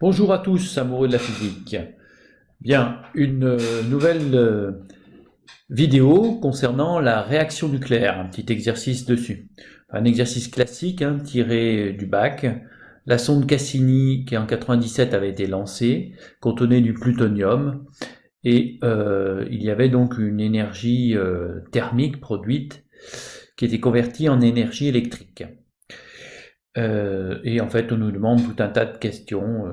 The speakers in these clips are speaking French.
Bonjour à tous, amoureux de la physique. Bien, une nouvelle vidéo concernant la réaction nucléaire, un petit exercice dessus. Un exercice classique, tiré du bac. La sonde Cassini, qui en 97 avait été lancée, contenait du plutonium et il y avait donc une énergie thermique produite qui était convertie en énergie électrique. Et en fait, on nous demande tout un tas de questions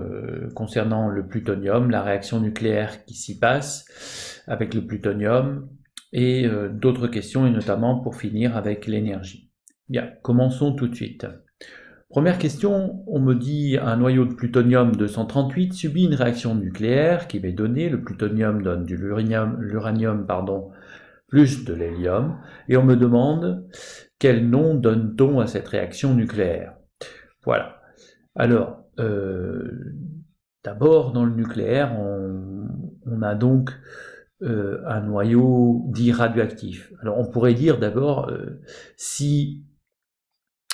concernant le plutonium, la réaction nucléaire qui s'y passe avec le plutonium, et d'autres questions, et notamment pour finir avec l'énergie. Bien, commençons tout de suite. Première question, on me dit un noyau de plutonium 238 subit une réaction nucléaire qui m'est donnée. Le plutonium donne de l'uranium, plus de l'hélium, et on me demande quel nom donne-t-on à cette réaction nucléaire. Voilà. Alors, d'abord, dans le nucléaire, on a donc un noyau dit radioactif. Alors, on pourrait dire d'abord, si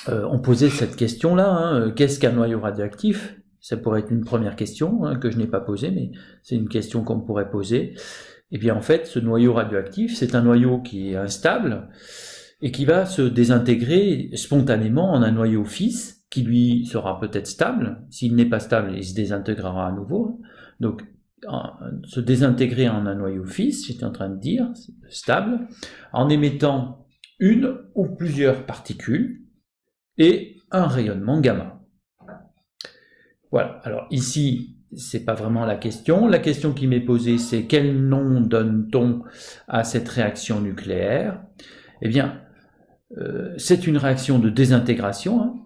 on posait cette question-là, qu'est-ce qu'un noyau radioactif? Ça pourrait être une première question que je n'ai pas posée, mais c'est une question qu'on pourrait poser. Eh bien, en fait, ce noyau radioactif, c'est un noyau qui est instable et qui va se désintégrer spontanément en un noyau fils, qui lui sera peut-être stable. S'il n'est pas stable, il se désintégrera à nouveau. Donc, se désintégrer en un noyau fils, j'étais en train de dire, stable, en émettant une ou plusieurs particules et un rayonnement gamma. Voilà. Alors ici, c'est pas vraiment la question. La question qui m'est posée, c'est quel nom donne-t-on à cette réaction nucléaire? Eh bien, c'est une réaction de désintégration,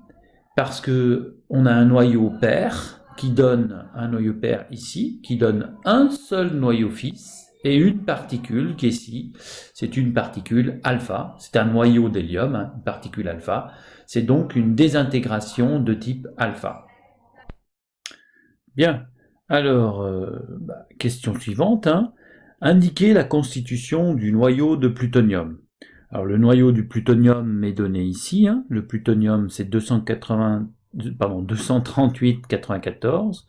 parce que on a un noyau pair qui donne un noyau pair ici, qui donne un seul noyau fils et une particule qui est ici. C'est une particule alpha. C'est un noyau d'hélium, une particule alpha. C'est donc une désintégration de type alpha. Bien. Alors, question suivante. Indiquer la constitution du noyau de plutonium. Alors le noyau du plutonium m'est donné ici. Le plutonium c'est 238,94.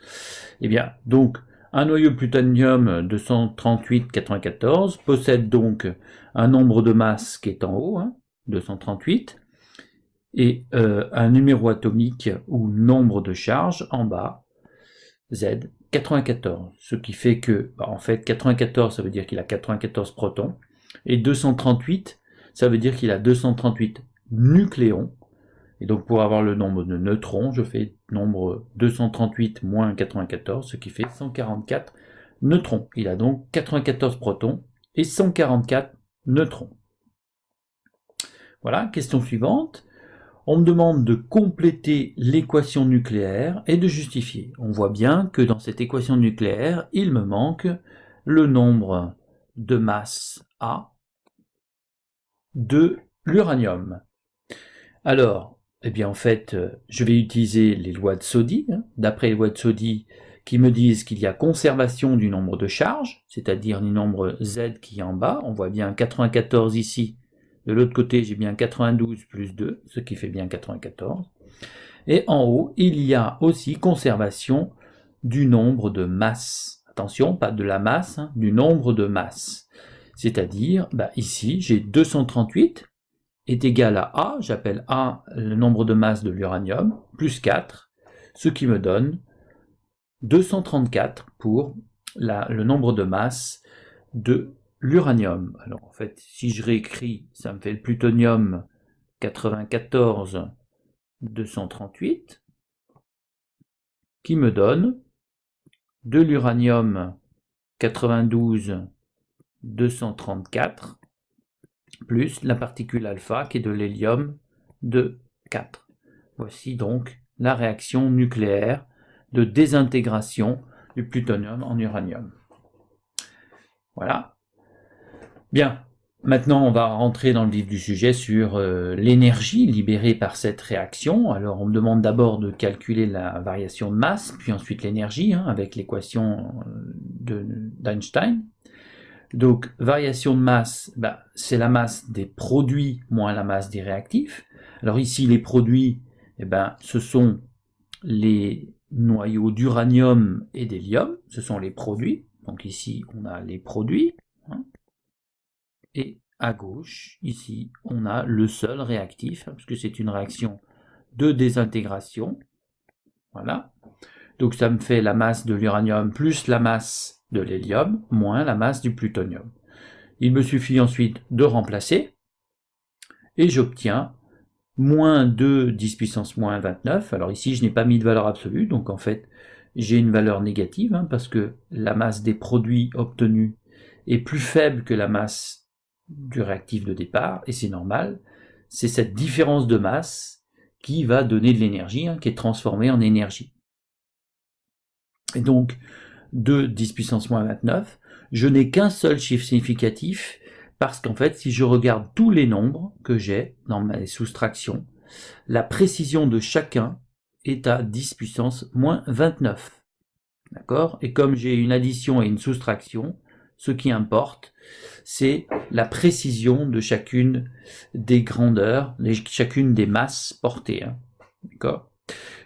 Eh bien, donc un noyau plutonium 238,94 possède donc un nombre de masse qui est en haut, 238, et un numéro atomique ou nombre de charge en bas, Z, 94. Ce qui fait que, en fait, 94 ça veut dire qu'il a 94 protons, et 238 ça veut dire qu'il a 238 nucléons. Et donc pour avoir le nombre de neutrons, je fais nombre 238 moins 94, ce qui fait 144 neutrons. Il a donc 94 protons et 144 neutrons. Voilà, question suivante. On me demande de compléter l'équation nucléaire et de justifier. On voit bien que dans cette équation nucléaire, il me manque le nombre de masse A de l'uranium. Alors, eh bien en fait, je vais utiliser les lois de Soddy, d'après les lois de Soddy qui me disent qu'il y a conservation du nombre de charges, c'est-à-dire du nombre Z qui est en bas. On voit bien 94 ici. De l'autre côté, j'ai bien 92 plus 2, ce qui fait bien 94. Et en haut, il y a aussi conservation du nombre de masses. Attention, pas de la masse, du nombre de masses. C'est-à-dire, ici, j'ai 238 est égal à A, j'appelle A le nombre de masse de l'uranium, plus 4, ce qui me donne 234 pour le nombre de masse de l'uranium. Alors en fait, si je réécris, ça me fait le plutonium 94 238, qui me donne de l'uranium 92 234, plus la particule alpha qui est de l'hélium de 4. Voici donc la réaction nucléaire de désintégration du plutonium en uranium. Voilà. Bien. Maintenant, on va rentrer dans le vif du sujet sur l'énergie libérée par cette réaction. Alors, on me demande d'abord de calculer la variation de masse, puis ensuite l'énergie, avec l'équation d'Einstein. Donc, variation de masse, c'est la masse des produits moins la masse des réactifs. Alors ici, les produits, ce sont les noyaux d'uranium et d'hélium, ce sont les produits. Donc ici, on a les produits. Hein, et à gauche, ici, on a le seul réactif, hein, puisque c'est une réaction de désintégration. Voilà. Donc ça me fait la masse de l'uranium plus la masse de l'hélium moins la masse du plutonium. Il me suffit ensuite de remplacer et j'obtiens moins 2 10 puissance moins 29. Alors ici, je n'ai pas mis de valeur absolue, donc en fait, j'ai une valeur négative, hein, parce que la masse des produits obtenus est plus faible que la masse du réactif de départ, et c'est normal. C'est cette différence de masse qui va donner de l'énergie, hein, qui est transformée en énergie. Et donc, 2 10 puissance moins 29, je n'ai qu'un seul chiffre significatif, parce qu'en fait, si je regarde tous les nombres que j'ai dans mes soustractions, la précision de chacun est à 10 puissance moins 29. D'accord? Et comme j'ai une addition et une soustraction, ce qui importe, c'est la précision de chacune des grandeurs, chacune des masses portées. Hein. D'accord?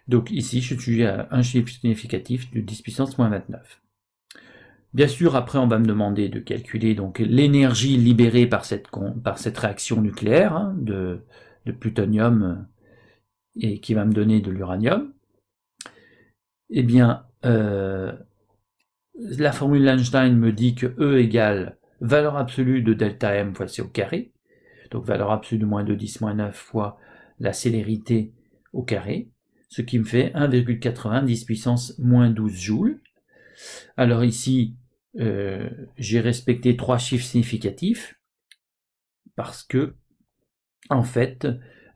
Donc ici, je suis à un chiffre significatif de 10 puissance moins 29. Bien sûr, après, on va me demander de calculer donc l'énergie libérée par cette réaction nucléaire, hein, de plutonium et qui va me donner de l'uranium. Eh bien, la formule d'Einstein me dit que E égale valeur absolue de delta M fois C au carré, donc valeur absolue de moins 2 10 moins 9 fois la célérité au carré, ce qui me fait 1,90 puissance moins 12 joules. Alors ici, j'ai respecté 3 chiffres significatifs, parce que, en fait,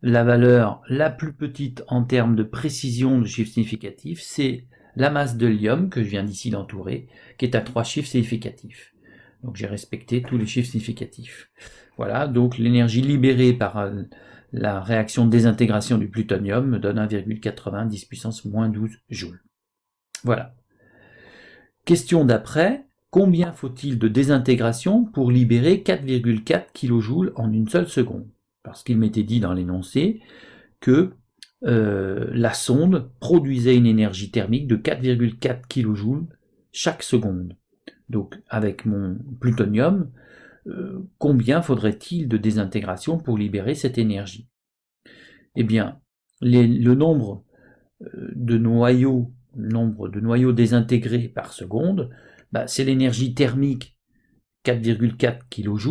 la valeur la plus petite en termes de précision de chiffre significatif, c'est la masse de l'hélium, que je viens d'ici d'entourer, qui est à 3 chiffres significatifs. Donc j'ai respecté tous les chiffres significatifs. Voilà, donc l'énergie libérée par la réaction de désintégration du plutonium me donne 1,90 puissance moins 12 joules. Voilà. Question d'après, combien faut-il de désintégration pour libérer 4,4 kJ en une seule seconde? Parce qu'il m'était dit dans l'énoncé que la sonde produisait une énergie thermique de 4,4 kJ chaque seconde. Donc avec mon plutonium, combien faudrait-il de désintégration pour libérer cette énergie? Eh bien, le nombre de noyaux désintégrés par seconde, c'est l'énergie thermique 4,4 kJ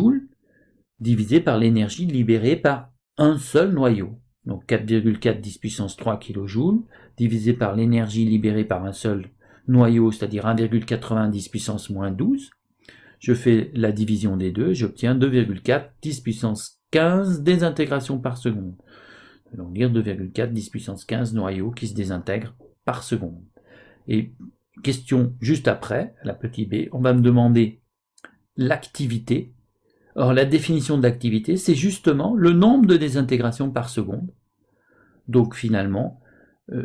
divisé par l'énergie libérée par un seul noyau. Donc 4,4 10 puissance 3 kJ divisé par l'énergie libérée par un seul noyau, c'est-à-dire 1,90 puissance moins 12. Je fais la division des deux, j'obtiens 2,4 10 puissance 15 désintégrations par seconde. Donc dire 2,4 10 puissance 15 noyaux qui se désintègrent par seconde. Et question juste après, la petite b, on va me demander l'activité. Or, la définition de l'activité, c'est justement le nombre de désintégrations par seconde. Donc finalement,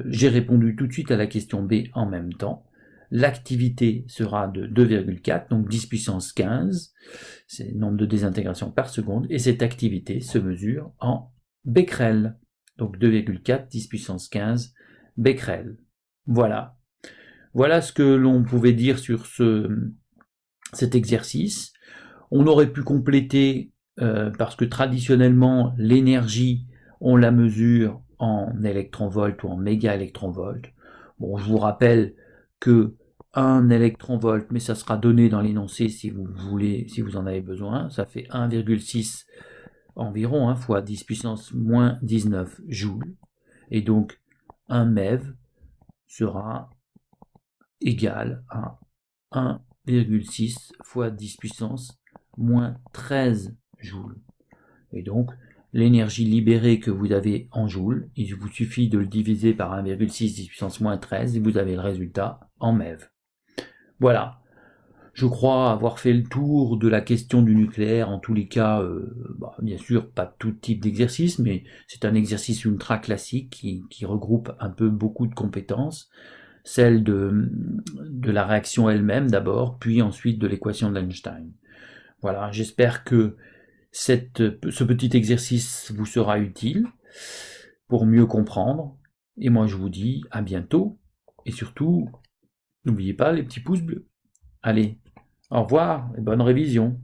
j'ai répondu tout de suite à la question B en même temps. L'activité sera de 2,4, donc 10 puissance 15, c'est le nombre de désintégrations par seconde, et cette activité se mesure en becquerel. Donc 2,4, 10 puissance 15 becquerel. Voilà. Voilà ce que l'on pouvait dire sur cet exercice. On aurait pu compléter, parce que traditionnellement, l'énergie, on la mesure en électronvolts ou en mégaélectronvolts. Bon, je vous rappelle que 1 électronvolt, mais ça sera donné dans l'énoncé si vous voulez, si vous en avez besoin, ça fait 1,6 environ, hein, fois 10 puissance moins 19 joules. Et donc, 1 MeV sera égal à 1,6 fois 10 puissance moins 13 joules. Et donc, l'énergie libérée que vous avez en joules, il vous suffit de le diviser par 1,6 10 puissance moins 13 et vous avez le résultat en MeV. Voilà. Je crois avoir fait le tour de la question du nucléaire, en tous les cas, bien sûr, pas tout type d'exercice, mais c'est un exercice ultra classique qui regroupe un peu beaucoup de compétences, celle de la réaction elle-même d'abord, puis ensuite de l'équation d'Einstein. Voilà, j'espère que ce petit exercice vous sera utile pour mieux comprendre, et moi je vous dis à bientôt et surtout, n'oubliez pas les petits pouces bleus. Allez, au revoir et bonne révision.